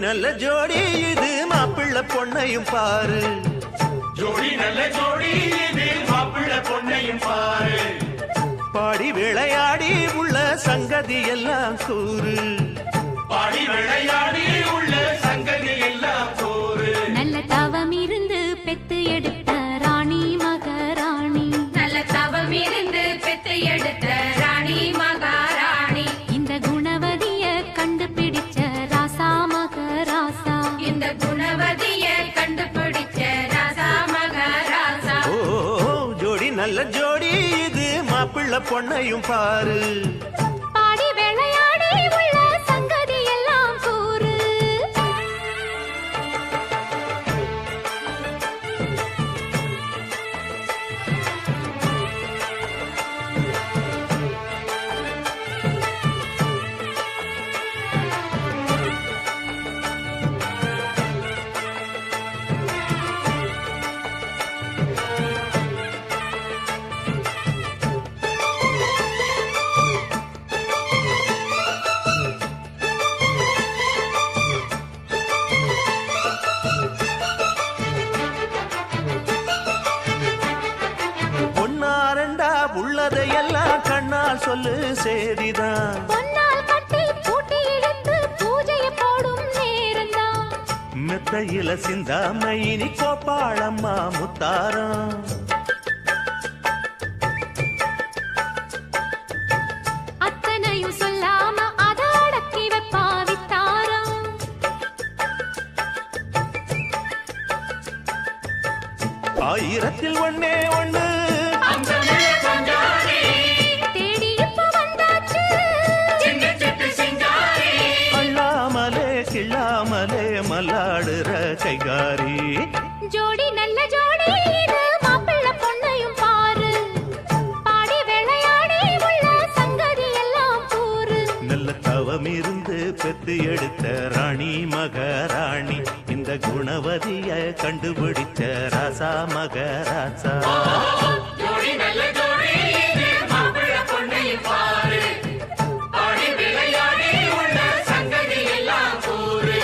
நல்ல ஜோடி இது மாப்பிள்ளை பொண்ணையும் பாரு. ஜோடி நல்ல ஜோடி இது மாப்பிள்ளை பொண்ணையும் பாரு. பாடி விளையாடி உள்ள சங்கதி எல்லாம் கூறு. பாடி விளையாடி உள்ள சங்கதி எல்லாம் கூறு. நல்ல தவம் இருந்து பெத்து எடுத்த ராணி மகாராணி. நல்ல தவம் இருந்து பெத்து எடுத்த ராணி மகாராணி. இந்த குணவதிய கண்டுபிடிச்ச ராசா மகராசா. இந்த குணவதிய கண்டுபிடிச்ச ராசா மகாராசா. ஓ ஜோடி நல்ல ஜோடி இது மாப்பிள்ளை பொண்ணையும் பாரு. பாடி விளையாடி உள்ள சங்கதி எல்லாம் கூறு. பொன்னாரண்டா உள்ளதையெல்லாம் கண்ணால் சொல்லு சேதிதான். பொன்னால் கட்டி பூட்டி இழுத்து பூஜையை போடும் நேரம்தான். மெத்தையில சிந்தாம இனி கோப்பாளம்மா முத்தாரம். அத்தனையும் சொல்லாம அத அடக்கி வைப்பா வித்தாரம். ஆயிரத்தில் ஒண்ணே ஒண்ணு அந்த நிலை கொஞ்சாதே. தேடி இப்ப வந்தாச்சு. சின்ன சிட்டு சிங்காரி. அள்ளாமலே கிள்ளாமலே மல்லாடுற கைகாரி. ஜோடி நல்ல ஜோடி இது மாப்பிள்ளை பொண்ணையும் பாரு. பாடி விளையாடி உள்ள சங்கதி எல்லாம் கூறு. நல்ல தவம் இருந்து பெத்து எடுத்த ராணி மகாராணி. இந்த குணவதிய கண்டுபிடிச்ச ராசா மகராசா. ஜோடி நல்ல ஜோடி இது மாப்பிள்ளை பொண்ணையும் பாரு. பாடி விளையாடி உள்ள சங்கதி எல்லாம் கூறு.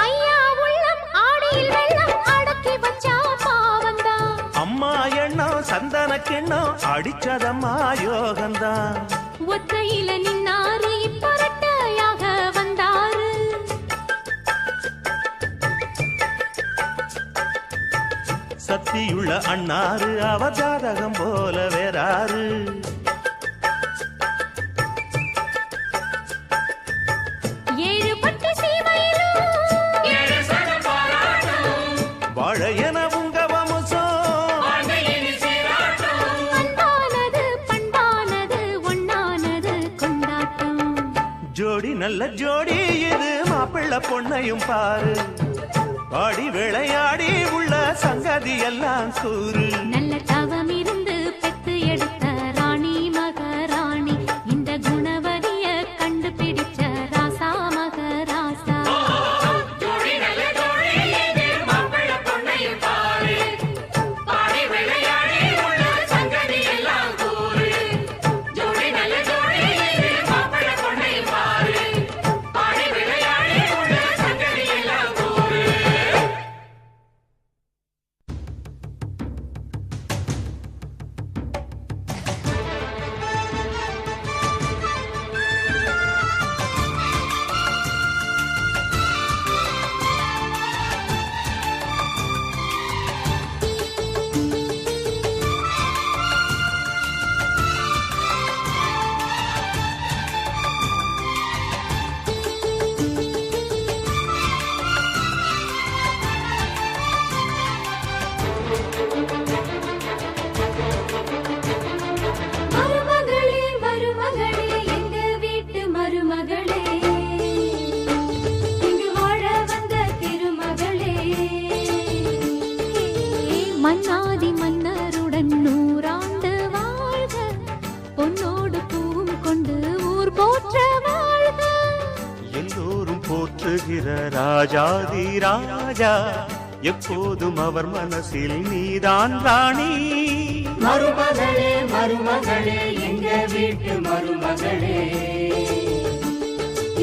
ஐயா உள்ளம் ஆடியில் வெள்ளம் அடக்கி வச்சா பாவந்தான். அம்மா எண்ணம் சந்தன கிண்ணம் அடிச்சதம்மா யோகந்தான். ஒத்தையில நின்னாரு இப்ப ரெட்டையாக வந்தாரு. சத்தியுள்ள அண்ணாரு அவ ஜாதகம் போல வேறாரு. ஏழு பட்டு சீமையிலும் ஏழு சனம் பாராட்டும். வாழையன உங்க வம்சம். வாழ்க்கையினி சீராட்டும். அன்பானது பண்பானது ஒண்ணானது கொண்டாட்டம். ஜோடி நல்ல ஜோடி இது மாப்பிள்ளை பொண்ணையும் பாரு. பாடி விளையாடி உள்ள சங்கதி எல்லாம் கூறு. நல்ல தவம் இருந்து பெத்து எடுத்த ராணி மகாராணி. இந்த குணவதிய கண்டுபிடிச்ச ராசா மகராசா. ஜோடி நல்ல ஜோடி இது மாப்பிள்ளை பொண்ணையும் பாரு. பாடி விளையாடி உள்ள சங்கதி எல்லாம் கூறு. ஜோடி நல்ல ஜோடி இது மாப்பிள்ளை பொண்ணையும் பாரு. பாடி விளையாடி உள்ள சங்கதி எல்லாம் கூறு. கொண்டு ஊர் போற்ற வாழ்க. எல்லோரும் போற்றுகிற ராஜாதி ராஜா, எப்போதும் அவர் மனசில் நீதான் ராணி. மருமகளே மருமகளே எங்க வீட்டு மருமகளே,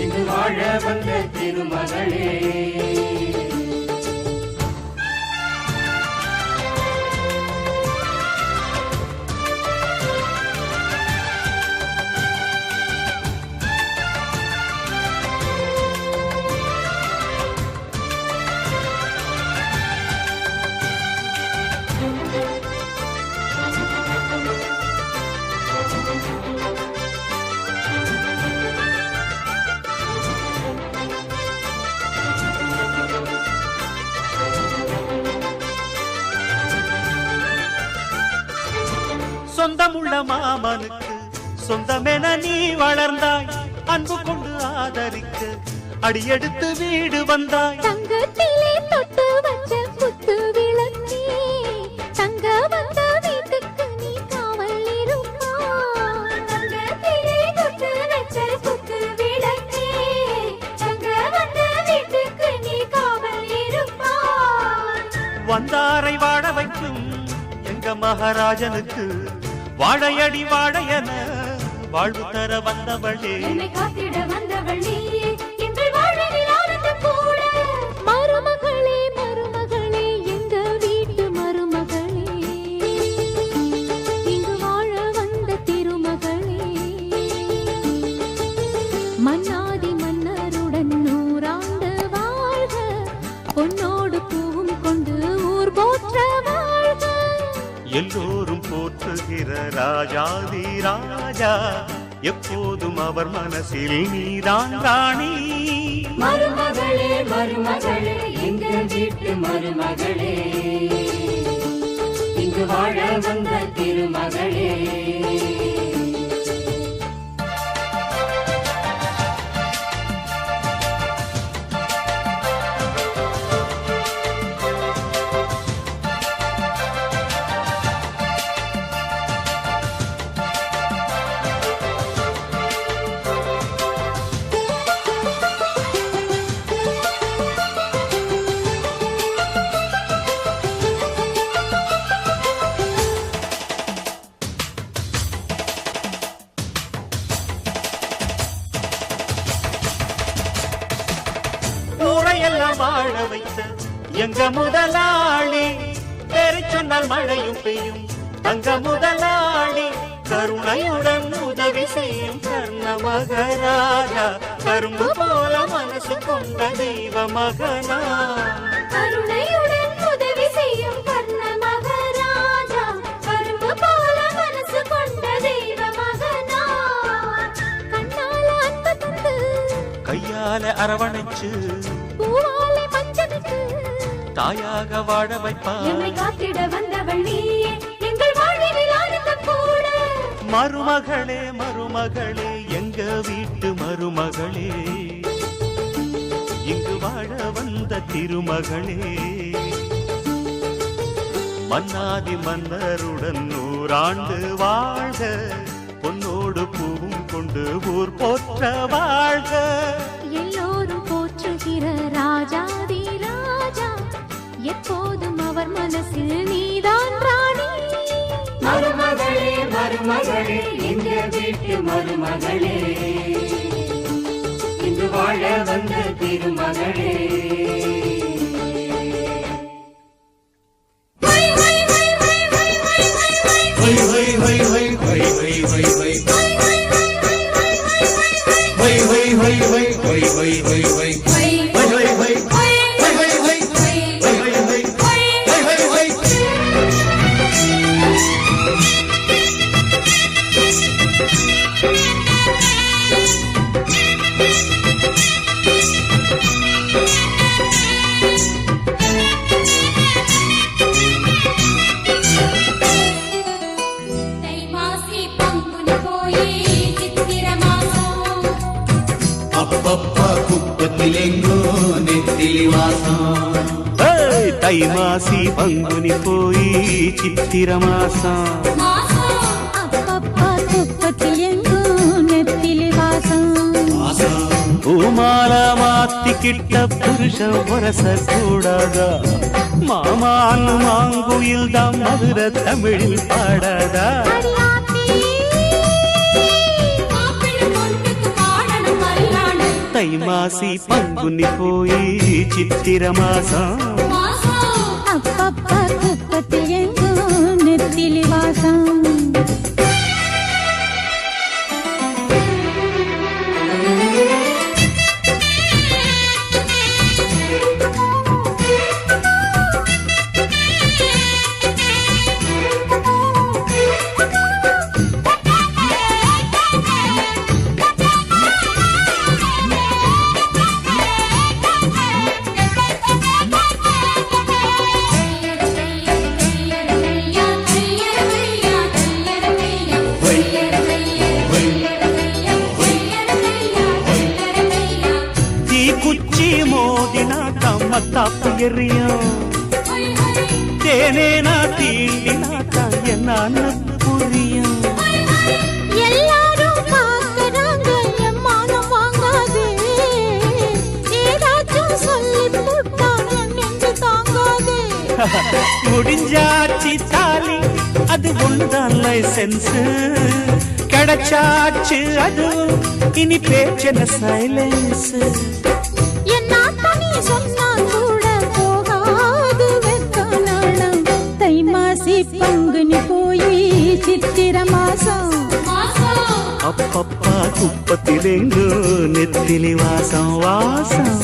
இது வாழ வந்த திருமகளே. சொந்தமுள்ள மாமனுக்கு சொந்தமென நீ வளர்ந்தாய், அன்பு கொண்டு ஆதரிக்க அடியெடுத்து வீடு வந்தாய். தங்கத்திலே தொட்டு வச்ச குத்து விளக்கே, தங்க வந்த வீட்டுக்கு நீ காவல் இருப்பாய். தங்கத்திலே தொட்டு வச்ச குத்து விளக்கே, தங்க வந்த வீட்டுக்கு நீ காவல் இருப்பாய். வந்தாரை வாழ வைக்கும் எங்க மகாராஜனுக்கு வாழையடி வாழையன வாழ்வு தர வந்தவளே. என்னை காத்திட வந்தவள் நீயே, எங்கள் வாழ்வில் ஆனந்தம் கூட. மருமகளே மருமகளே எங்க வீட்டு மருமகளே, இங்கு வாழ வந்த திருமகளே. மன்னாதி மன்னருடன் 100 ஆண்டு வாழ்க, பொன்னோடு பூவும் கொண்டு ஊர் போற்ற வாழ்க. எல்லோரும் போற்றுகிற ராஜாதி ராஜா, எப்போதும் அவர் மனசில் நீதான் ராணி. மருமகளே மருமகளே எங்க வீட்டு மருமகளே, இங்கு வாழ வந்த திருமகளே. ஊரையெல்லாம் வாழ வைத்த எங்க முதலாளி, பேரை சொன்னால் மழையும் பெய்யும் தங்க முதலாளி. கருணையுடன் உதவி செய்யும் கர்ண மகராஜா, கரும்பு போல மனசு கொண்ட தெய்வ மகனா. கருணையுடன் உதவி செய்யும் கர்ண மகராஜா, கரும்பு போல மனசு கொண்ட தெய்வ மகனா. கண்ணால அன்பு தந்து, கையால அரவணைச்சு பூவாலை மஞ்சமிட்டு, தாயாக வாழ வைப்பார். என்னை காத்திட வந்தவள் நீயே, எங்கள் வாழ்வில் ஆனந்தம் கூட. மருமகளே மருமகளே எங்க வீட்டு மருமகளே, இங்கு வாழ வந்த திருமகளே. மன்னாதி மன்னருடன் 100 ஆண்டு வாழ்க, பொன்னோடு பூவும் கொண்டு ஊர் போற்ற வாழ்க. எல்லோரும் போற்றுகிற ராஜாதி ராஜா, எப்போதும் அவர் மனசில் நீதான் ராணி. மருமகளே மருமகளே எங்க வீட்டு மருமகளே, இங்கு வாழ வந்த திருமகளே. தைமாசி பங்குனி போய் சித்திர மாசம், அப்பப்பா குப்பத்திலெங்கோ நெத்திலி வாசம். தை மாசி பங்குனி போய் சித்திர மாசம், மாசம் அப்பப்பா குப்பத்தில் எங்கும் பூமால மாத்திக்கிட்ட புருஷன் வரச கூடாதா மாமான் மாங்குயில் தான் மதுர தமிழில் பாடாதா தை மாசி பங்குனி போய் சித்திர மாசம் அப்பப்பா குப்பத்தில் எங்கும் நெத்திலி வாசம் மத்தாப்பு எறியும் தேனேனா தீண்டினாக்கா என்ன புரியும் எல்லாரும் பார்க்கறாங்க என் மானம் வாங்காது ஏதாச்சும் சொல்லி போட்டா நெஞ்சு தாங்காது முடிஞ்சாச்சி தாலி அது ஒன்றான் லைசன்ஸ் கிடைச்சாச்சு அது இனி பேச்சன சைலன்ஸ் பங்குனி போய் சித்திர மாசம் அப்பப்பா குப்பத்திலேங்கோ நெத்திலி வாசம் வாசம்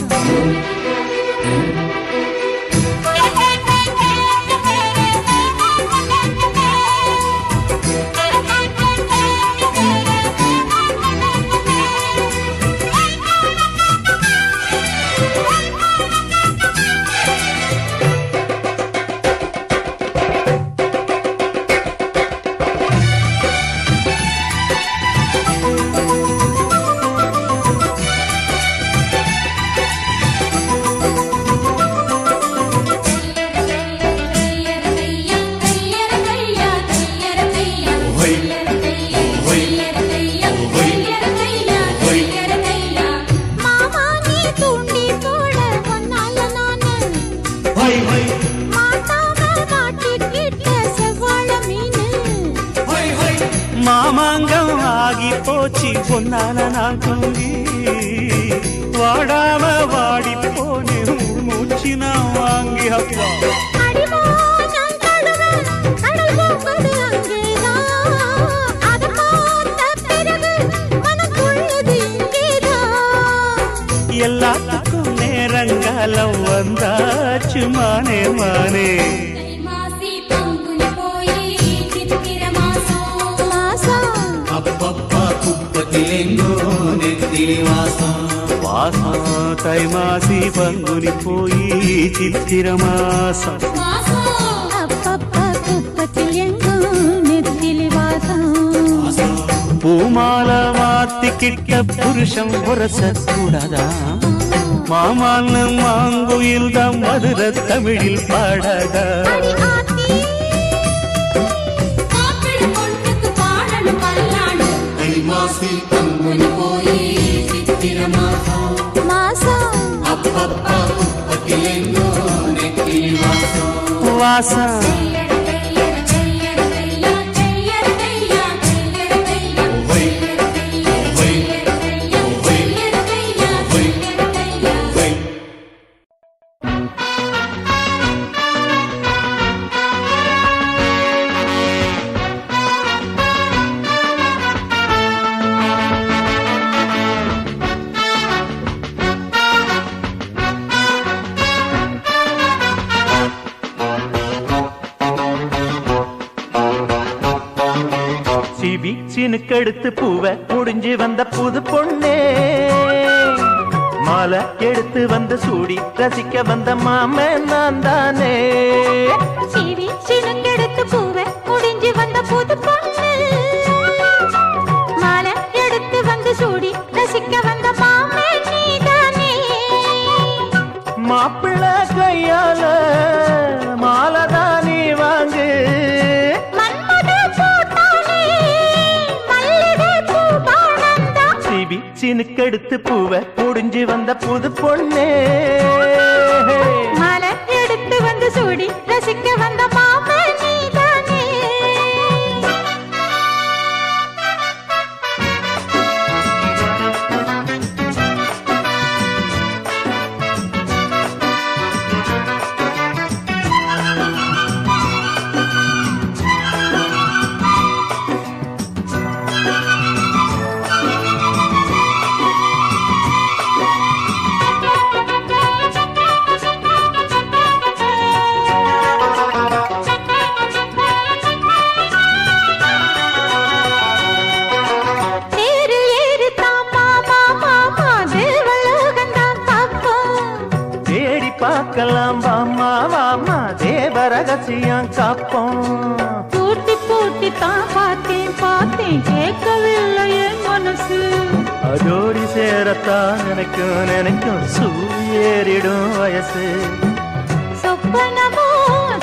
மாமாங்கம் ஆகி போச்சு பொன்னால நான் தூங்கி வாடாம வாடி போனே மூச்சு நான் வாங்கி அப்பா எல்லாத்துக்கும் நேரங்காலம் வந்தாச்சு மானே மானே அப்பப்பா குப்பத்திலேங்கோ நெத்திலி வாசம் வாசம் தை மாசி பங்குனி போய் சித்திர மாசம் அப்பப்பா குப்பத்தில் எங்கும் நெத்திலி வாசம் பூமால மாத்திக்கிட்ட புருஷன் வரச கூடாதா மாமான மாங்குயில் தான் மதுர தமிழில் பாடாதா மாசி பங்குனி போய் சித்திர மாசம் அப்பப்பா குப்பத்திலேங்கோ நெத்திலி வாசம் வாசம் சினுக்கெடுத்து பூவை முடிஞ்சு வந்த புது பொண்ணே மாலை எடுத்து வந்து சூடி ரசிக்க வந்த மாமே நான் தானே சினுக்கெடுத்து பூவை முடிஞ்சு வந்த புது பொண்ணு மாலை எடுத்து வந்து சூடி ரசிக்க வந்த மாமே நீதானே மாப்பிள்ளை கையால மாலைதான் நீ வாங்கு சினுக்கெடுத்து பூவை முடிஞ்சு வந்த புது பொண்ணே மாலை எடுத்து வந்து சூடி ரசிக்க வந்த மாமன் நீதானே. தேரில் ஏறித்தான் மாமா மாமா தேவலோகந்தான் பார்ப்போம். தேடி பார்க்கலாம் வாமா வாமா தேவ ரகசியம் காப்போம் பூட்டி பூட்டி தான் பார்த்தேன் பார்த்தேன் கேட்கவில்லை என் மனசு. அதோடி சேரத்தான் நினைக்கும் சூரியேறிடும் வயசு சொப்பனமோ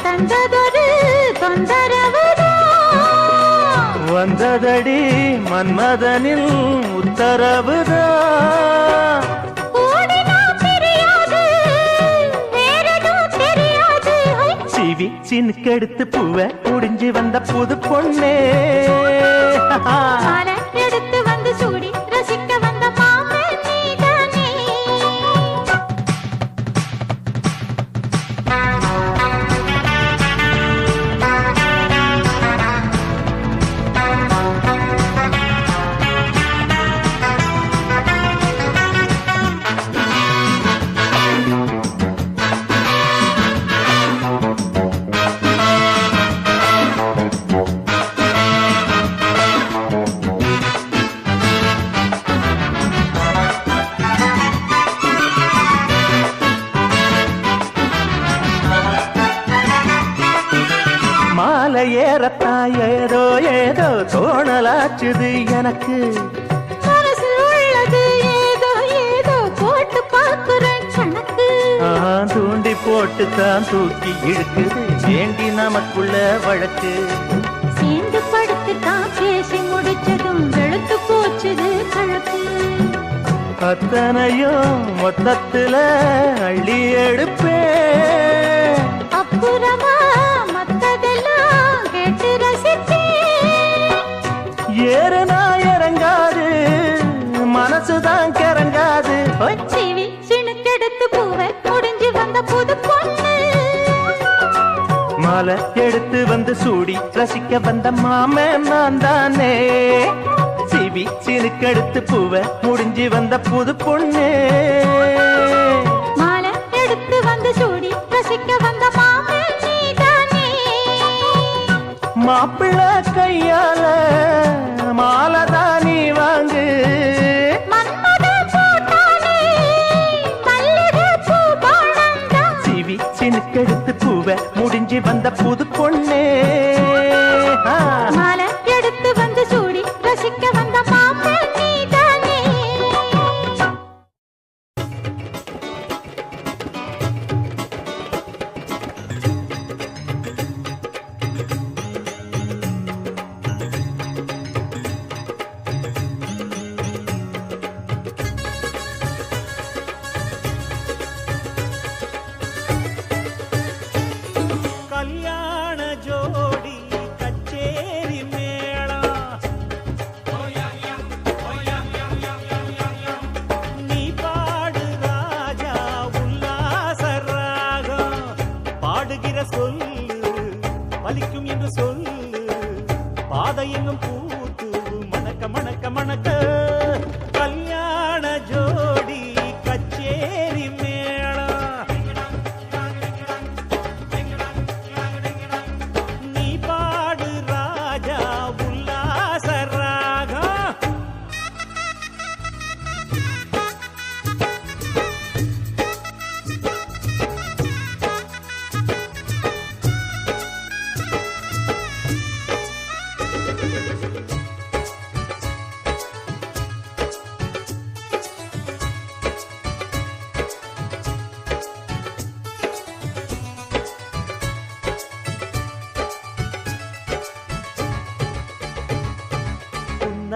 தந்ததொரு தொந்தரவுதான். வந்ததடி மன்மதனில் உத்தரவுதான் ஓடினா தெரியாது வேறெதுவும் தெரியாது. சிவி சினுக்கெடுத்து பூவை முடிஞ்சு வந்த புது பொண்ணே மாலை எடுத்து வந்து சூடி ரசிக்க வந்த மாமன் நீதானே. மாலை ஏறத்தான் ஏதோ ஏதோ தோணலாச்சுது எனக்கு மனசு உள்ளது ஏதோ ஏதோ போட்டு பார்க்கிறேன் கணக்கு. தூண்டி போட்டு தான் தூக்கி இழுக்குது வேண்டி நமக்குள்ள வழக்கு சேர்ந்து படுத்து தான் பேசி முடிச்சதும் வெளுத்து போச்சுது கழக்கு. அத்தனையும் மொத்தத்துல அள்ளி எடுப்பேன் அப்புறமா மத்ததெல்லாம் கேட்டு ரசித்தேன். ஏறுனா இறங்காது மனசுதான் கிறங்காது சிவி சினுக்கெடுத்து பூவை முடிஞ்சு வந்த புது பொண்ணு. மாலை எடுத்து வந்து சூடி ரசிக்க வந்த மாமன் நான் தானே சிவி சினுக்கெடுத்து பூவை முடிஞ்சு வந்த புது பொண்ணு மாலை எடுத்து வந்து சூடி ரசிக்க வந்த மாமன் நீதானே. மாப்பிள்ளை கையால மாலதான் நீ வாங்கு மன்மத பூட்டானே மல்லிகை பூ பாணம்தான். சிவி சினுக்கெடுத்து பூவை முடிஞ்சு வந்த புது பொண்ணே மாலை எடுத்து வந்து சூடி ரசிக்க வந்த மாமன் நீதானே.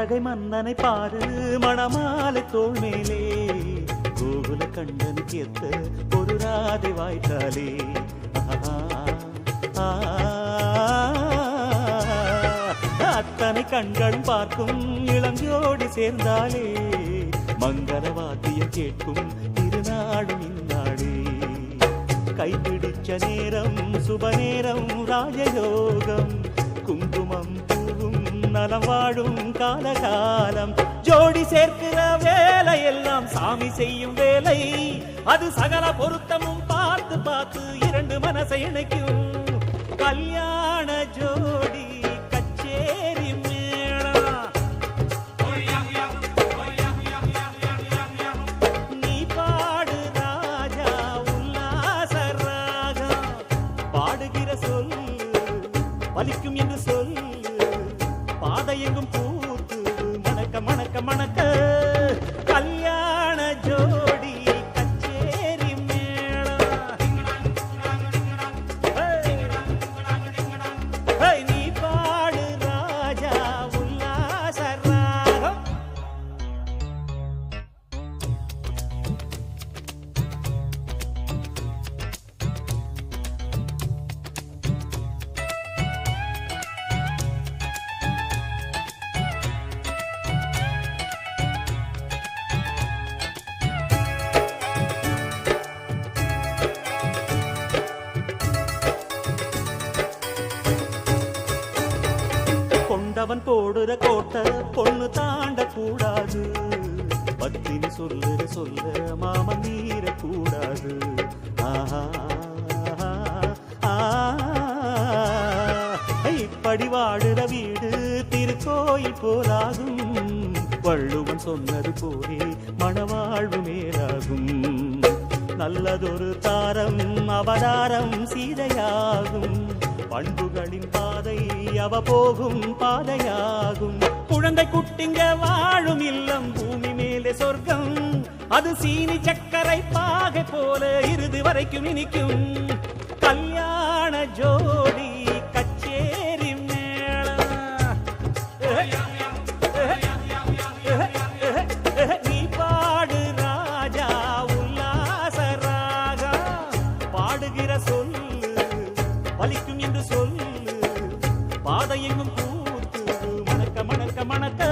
புன்னகை மன்னனை பாரு மணமாலை தோள் மேலே கோகுல கண்ணன் கேத்த ஒரு ராதை வாய்க்காலே அத்தனை கண்களும் பார்க்கும் இளஞ்சோடி சேர்ந்தாலே மங்கள வாத்தியம் கேட்கும் திருநாடும் இந்நாடே கைப்பிடிச்ச நேரம் சுப நேரம் ராஜயோகம் குங்குமம் பூவும் நலம் வாழும் காலகாலம் ஜோடி சேர்க்கிற வேலை எல்லாம் சாமி செய்யும் வேலை அது சகல பொருத்தமும் பார்த்து பார்த்து இரண்டு மனசை இணைக்கும் கல்யாண ஜோடி கச்சேரி மேளம் நீ பாடு ராஜா உல்லாச ராகம் பாடுகிற சொல்லு வலிக்கும் என்று சொல்லு பாதை எங்கும் பூத்து மணக்க மணக்க மணக்க கல்யாண ஜோடி கச்சேரி மேளம் நீ பாடு ராஜா உல்லாச ராகம் கொண்டவன் போடுற கோட்டை பொண்ணு தாண்ட கூடாது பத்தினி சொல்லுற சொல்ல மாமன் மீற கூடாது இப்படி வாடுற வீடு திருக்கோயில் போலாகும் வள்ளுவன் சொன்னது போலே மணவாழ்வு மேலாகும் நல்லதொரு தாரம் அவதாரம் சீதையாகும் பண்புகளின் பாதை அவ போகும் பாதையாகும் குழந்தை குட்டிங்க வாழும் இல்லம் பூமி மேலே சொர்க்கம் அது சீனி சக்கரை பாகை போல இறுதி வரைக்கும் இனிக்கும் கல்யாண ஜோடி கச்சேரி மேளம் நீ பாடு ராஜா உல்லாச ராகம் பாடுகிற சொல்லு வலிக்கும் என்று சொல்லு பாதை எங்கும் பூத்து மணக்க மணக்க மணக்க